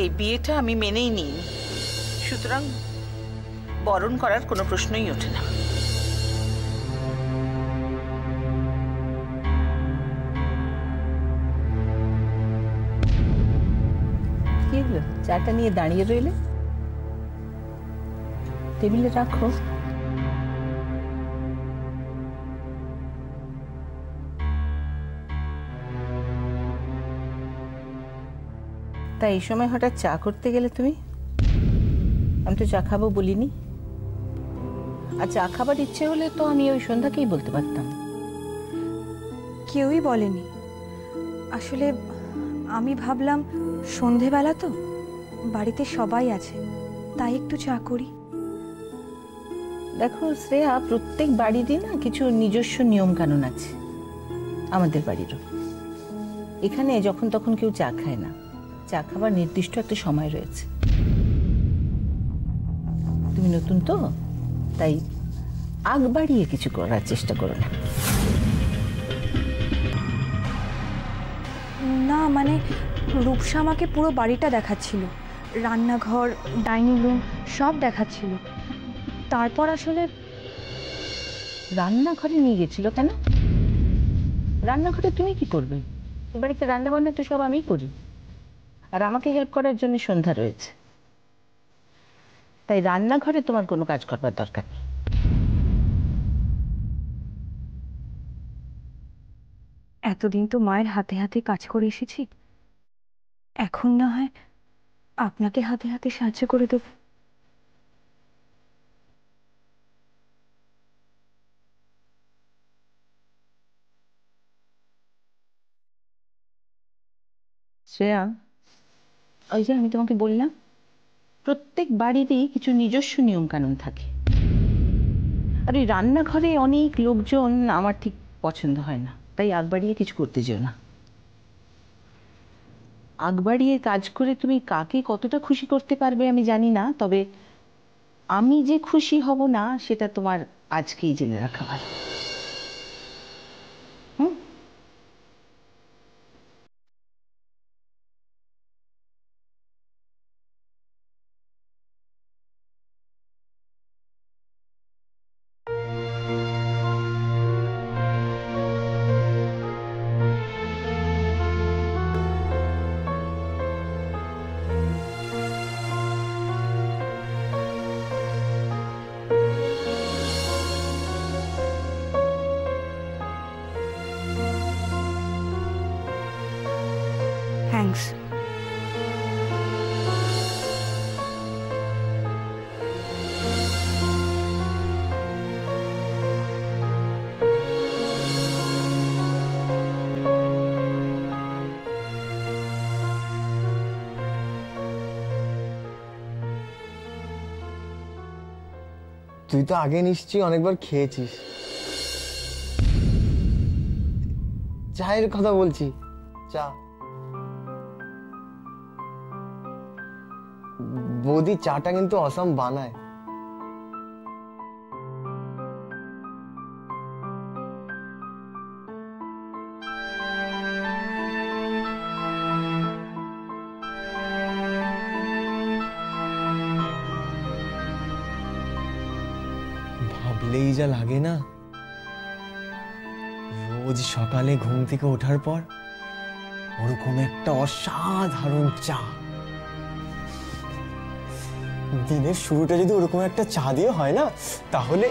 এই বিয়েটা আমি মেনেই নিই, সুতরাং বরণ করার কোনো প্রশ্নই ওঠে না। কি হলো, চাটা নিয়ে দাঁড়িয়ে রইলে? টেবিলে রাখো। তা এই সময় হঠাৎ চা করতে গেলে তুমি? আমি তো চা খাবো বলিনি। আর চা খাবার ইচ্ছে হলে তো আমি ওই সন্ধ্যাকেই বলতে পারতাম। কেউই বলেনি। আসলে আমি ভাবলাম সন্ধেবেলা তো, বাড়িতে সবাই আছে, তাই একটু চা করি। দেখো শ্রেয়া, প্রত্যেক বাড়িরই না কিছু নিজস্ব নিয়ম কানুন আছে। আমাদের বাড়িরও। এখানে যখন তখন কেউ চা খায় না, চা খাবার নির্দিষ্ট একটা সময় রয়েছে। তুমি নতুন তো, তাই আগ বাড়িয়ে কিছু করার চেষ্টা করো না। না মানে রূপসা আমাকে পুরো বাড়িটা দেখাচ্ছিল, রান্নাঘর, ডাইনিং রুম সব দেখাচ্ছিল। তারপর আসলে রান্নাঘরে নিয়ে গেছিল কেন? রান্নাঘরে তুমি কি করবে? বাড়িতে রান্না বান্না তো সব আমিই করি, আর আমাকে হেল্প করার জন্য সন্ধ্যা রয়েছে। তাই রান্নাঘরে তোমার কোনো কাজ করবার দরকার নেই। এতদিন তো মায়ের হাতে হাতে কাজ করে এসেছি, এখন না হয় আপনাকে হাতে হাতে সাহায্য করে দেব। শ্রেয়া, ওই যে আমি তোমাকে বললাম, প্রত্যেক বাড়িরই কিছু নিজস্ব নিয়ম কানুন থাকে। আর ওই রান্নাঘরে অনেক লোকজন আমার ঠিক পছন্দ হয় না, তাই আগ বাড়িয়ে কিছু করতে যেও না। আগ বাড়িয়ে কাজ করে তুমি কাকে কতটা খুশি করতে পারবে আমি জানি না, তবে আমি যে খুশি হব না সেটা তোমার আজকেই জেনে রাখা ভালো। হুম। থ্যাঙ্কস। তুই তো আগে নিশ্চয়ই অনেকবার খেয়েছিস। চায়ের কথা বলছি, চা। বৌদি চাটা কিন্তু অসাম বানায়। ভাবলেই যা লাগে না, রোজ সকালে ঘুম থেকে ওঠার পর ওরকম একটা অসাধারণ চা। দিনের শুরুটা যদি ওরকম একটা চা দিয়ে হয় না, তাহলে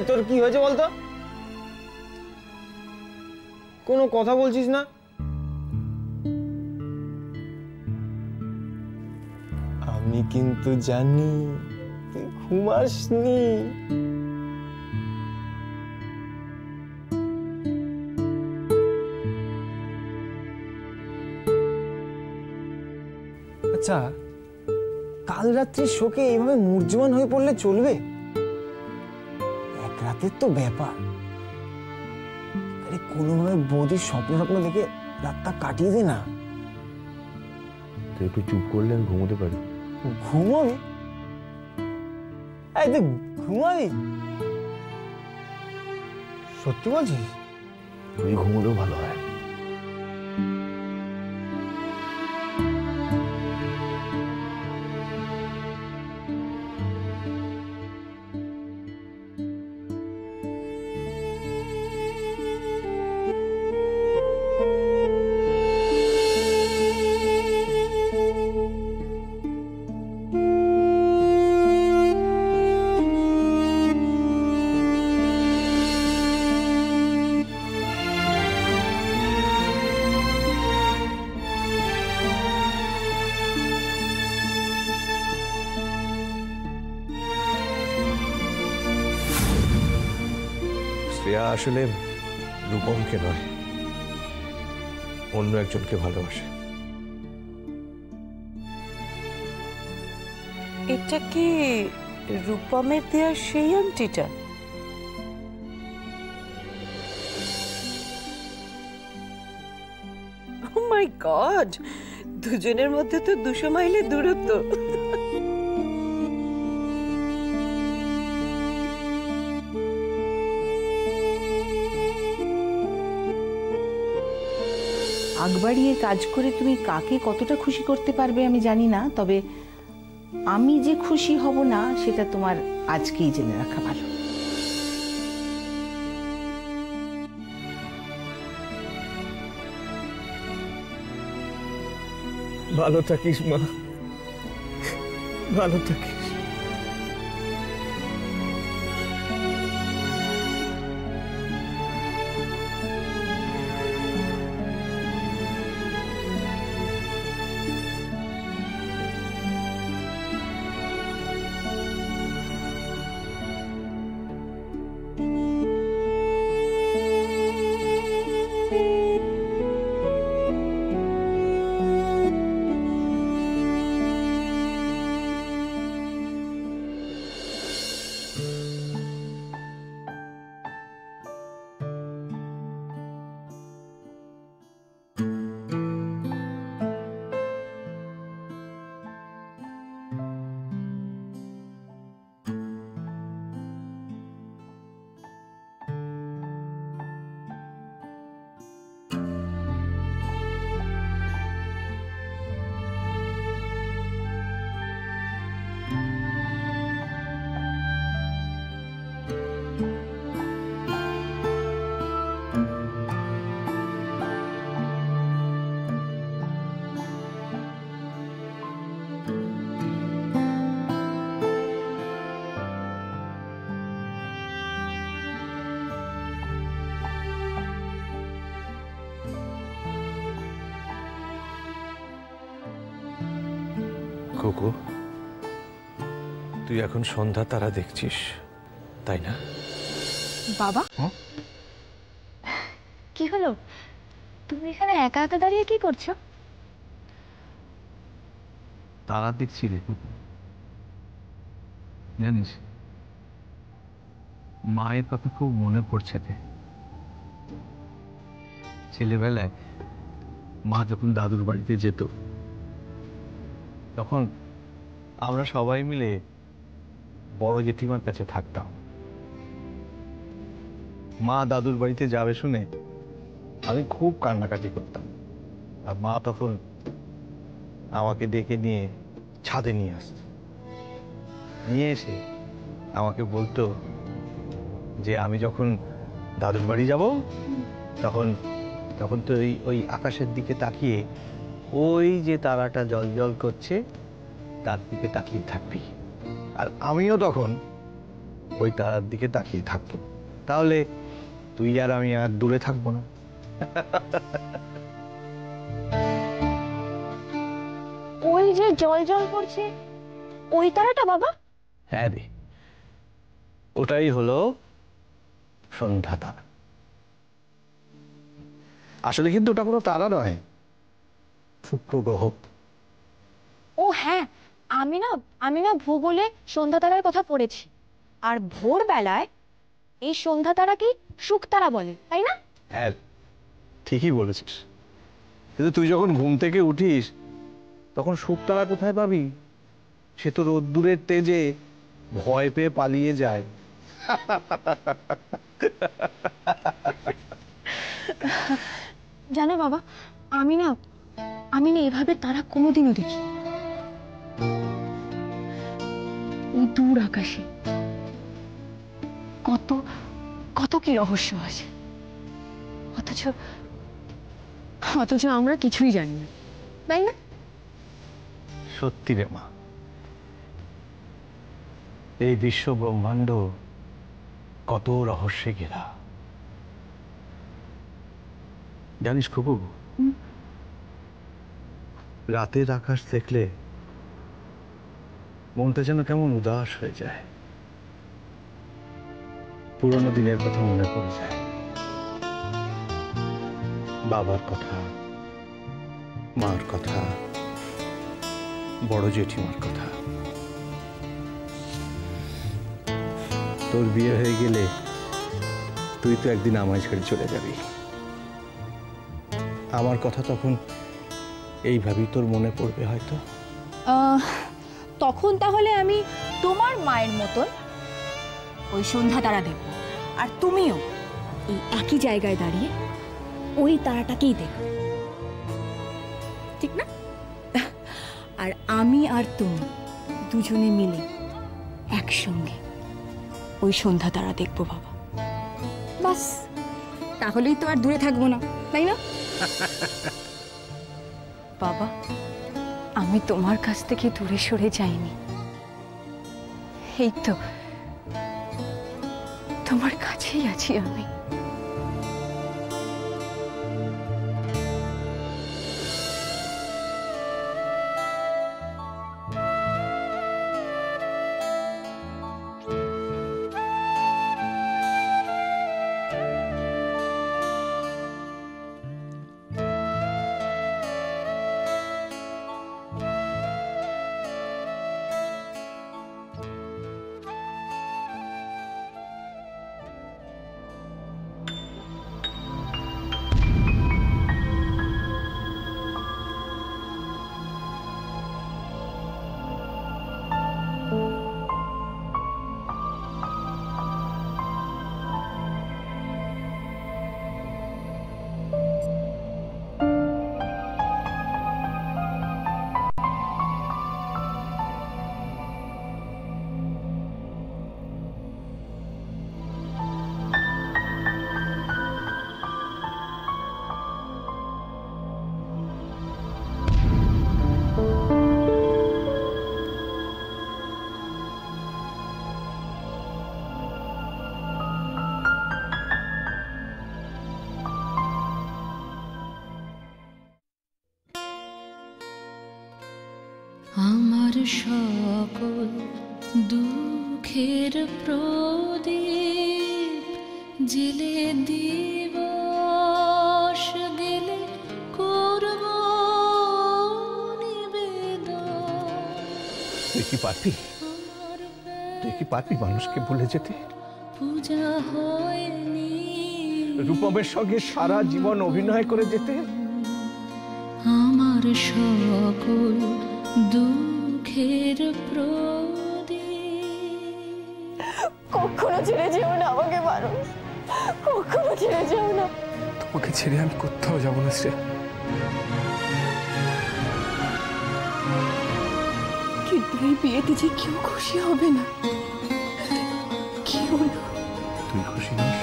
তোর কি হয়েছে বলতো? কোনো কথা বলছিস না? আমি কিন্তু জানি তুই ঘুমাসনি। আচ্ছা, কাল রাত্রি শোকে এইভাবে মূর্ছমান হয়ে পড়লে চলবে? এক রাতের তো ব্যাপার। আরে কোনোভাবে বৌদির স্বপ্ন দেখে রাতটা কাটিয়ে দে না। তুই একটু চুপ করলে আমি ঘুমোতে পারি। ঘুমাবি? এই তুই ঘুমাবি? সত্যি বলছিস? তুই ঘুমোলেও ভালো হয়। শ্রেয়া আসলে রূপমকে নয়, অন্য একজনকে ভালোবাসে। এটা কি রূপমের দেওয়া সেই আংটিটা? ও মাই গড, দুজনের মধ্যে তো 200 মাইলের দূরত্ব। আগ বাড়িয়ে কাজ করে তুমি কাকে কতটা খুশি করতে পারবে আমি জানি না, তবে আমি যে খুশি হব না সেটা তোমার আজকেই জেনে রাখা ভালো। ভালো থাকিস মা, ভালো থাকিস। কুকু, তুই এখন সন্ধ্যা তারা দেখছিস, তাই না? বাবা, কি হলো? তুমি এখানে একা একা দাঁড়িয়ে কি করছো? তারা দেখছি রে। জানিস, মায়ের কথা খুব মনে পড়ছে রে। ছেলেবেলায় মা যখন দাদুর বাড়িতে যেত, তখন আমরা সবাই মিলে বড় জেঠিমার কাছে থাকতাম। মা দাদুর বাড়িতে যাবে শুনে আমি খুব কান্নাকাটি করতাম, আর মা তখন আমাকে ডেকে নিয়ে ছাদে নিয়ে আসত। নিয়ে এসে আমাকে বলতো যে আমি যখন দাদুর বাড়ি যাব তখন তখন তো ওই আকাশের দিকে তাকিয়ে ওই যে তারাটা জল জল করছে তার দিকে তাকিয়ে থাকবি, আর আমিও তখন ওই তারার দিকে তাকিয়ে থাকবো। তাহলে তুই আর আমি আর দূরে থাকবো না। ওই যে জল জল করছে ওই তারাটা বাবা? হ্যাঁ রে, ওটাই হলো সন্ধ্যা তারা। আসলে কিন্তু ওটা কোনো তারা নয়, শুক্র গ্রহ। ও হ্যাঁ, আমি না ভূগোলে সন্ধ্যা তারার কথা পড়েছি। আর ভোরবেলায় এই সন্ধ্যা তারাকে শুকতারা বলে, তাই না? হ্যাঁ, ঠিকই বলেছিস। কিন্তু তুই যখন ঘুম থেকে উঠিস তখন শুকতারা কোথায় পাবি? সে তো রোদ্দুরের তেজে ভয় পেয়ে পালিয়ে যায়। জানো বাবা, আমি না এভাবে তারা কোনোদিনও দেখি। ওই দূর আকাশে কত কত কি রহস্য আছে, অথচ আমরা কিছুই জানি না, তাই না? সত্যি রে মা, এই বিশ্ব ব্রহ্মাণ্ড কত রহস্যে ঘেরা। জানিস খুবু, রাতের আকাশ দেখলে মনটা যেন কেমন উদাস হয়ে যায়, পুরোনো দিনের কথা মনে পড়ে যায়। বাবার কথা, মার কথা, বড় জেঠিমার কথা। তোর বিয়ে হয়ে গেলে তুই তো একদিন আমায় ছেড়ে চলে যাবি। আমার কথা তখন এইভাবেই তোর মনে পড়বে হয়তো। তখন তাহলে আমি তোমার মায়ের মতন ওই সন্ধ্যা তারা দেখব, আর তুমিও এই একই জায়গায় দাঁড়িয়ে ওই তারাটাকেই দেখবে, ঠিক না? আর আমি আর তুমি দুজনে মিলে একসঙ্গে ওই সন্ধ্যা তারা দেখবো বাবা। বাস, তাহলেই তো আর দূরে থাকবো না, তাই না? বাবা, আমি তোমার কাছ থেকে দূরে সরে যাইনি, এই তো তোমার কাছেই আছি আমি। আমার সকল দুঃখের প্রদীপ জেলে দিবস গেলে করব নিবেদন। তুই কি পারবি? তুই কি পারবি মানুষকে ভুলে যেতে? পূজা হয়নি রূপমের সঙ্গে সারা জীবন অভিনয় করে যেতে? আমার সকল দুঃখের প্রদীপ। কখনো ছেড়ে যেও না আমাকে মানুষ, কখনো ছেড়ে যেও না। তোমাকে ছেড়ে আমি কোথাও যাবো না শ্রেয়া। কিন্তু এই বিয়েতে যে কেউ খুশি হবে না, কেউ না। তুই খুশি নস?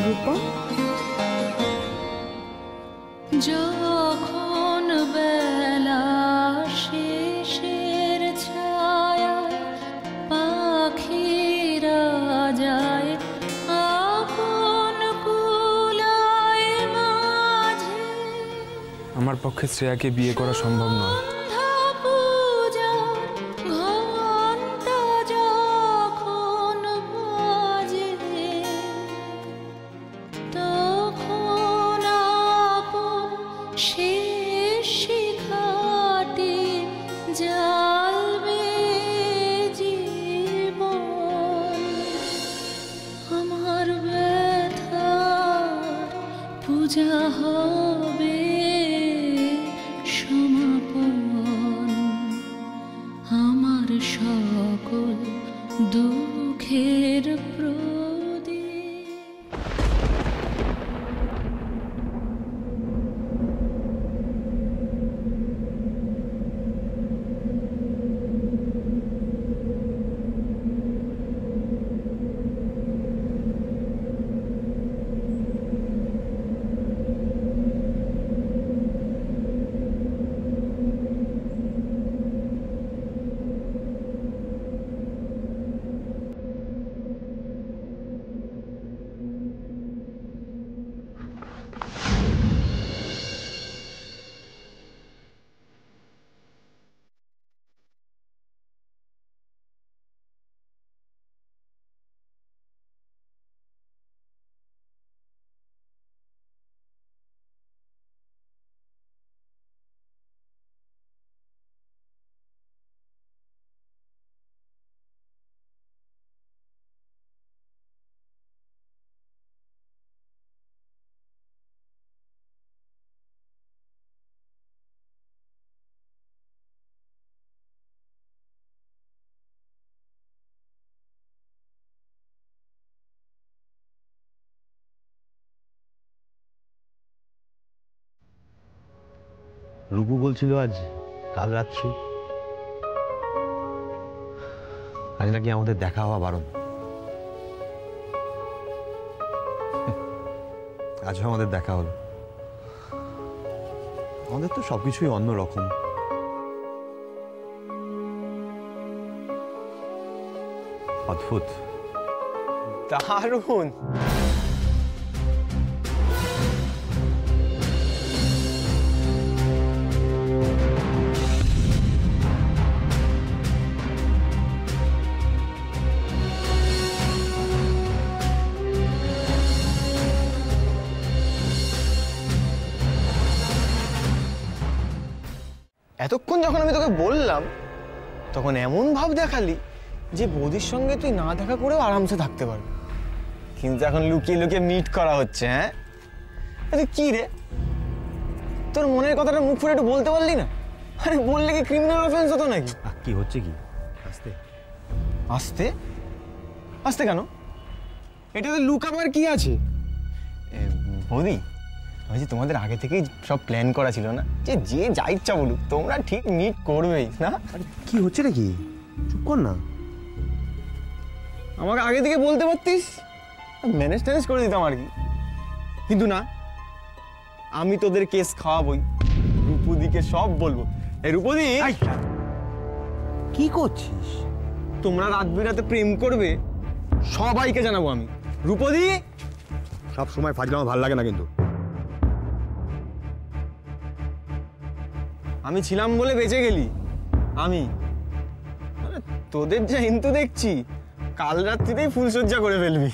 রূপম, যখন বেলা শেষের ছায়া পাখিরা যায় আপন কুলায় মাঝে, আমার পক্ষে শ্রেয়াকে বিয়ে করা সম্ভব নয়। ঘন্টা যখন বাজে তখন আপন শেষ শিখাটি জ্বালবে জীবন। আমার ব্যথার পূজা হবে সমাপন। আমার সকল দুঃখের প্রদীপ। রূপু বলছিল আজ কাল রাত্রি আজ নাকি আমাদের দেখা হওয়া বারণ। আজও আমাদের দেখা হলো। আমাদের তো সবকিছুই অন্যরকম। অদ্ভুত, দারুণ। এতক্ষণ যখন আমি তোকে বললাম তখন এমন ভাব দেখালি যে বৌদির সঙ্গে তুই না দেখা করেও আরামসে থাকতে পারবি, কিন্তু এখন লুকিয়ে লুকিয়ে মিট করা হচ্ছে। হ্যাঁ আরে কি রে, তোর মনের কথাটা মুখ ফুটে একটু বলতে পারলি না? আরে বললে কি ক্রিমিনাল অফেন্স হতো নাকি? কি হচ্ছে কি? আস্তে আস্তে আস্তে কেন? এটাতে লুকাবার কি আছে? বৌদি বলছি তোমাদের আগে থেকেই সব প্ল্যান করা ছিল না যে যে যা ইচ্ছা বলুক তোমরা ঠিক মিট করবেই না? কি হচ্ছে নাকি? চুপ কর না। আমাকে আগে থেকে বলতে পারতিস, ম্যানেজ ট্যানেজ করে দিতাম আর কি। কিন্তু না, আমি তোদের কেস খাওয়াবই, রূপদিকে সব বলবো। এই রূপদি, কি করছিস? তোমরা রাত বিরাতে প্রেম করবে সবাইকে জানাবো আমি। রূপদি, সব সময় ফাজলামো ভালো লাগে না কিন্তু। আমি ছিলাম বলে বেঁচে গেলি। আমি তোদের যা হিন্তু দেখছি কাল রাত্রিতেই ফুলসজ্জা করে ফেলবি।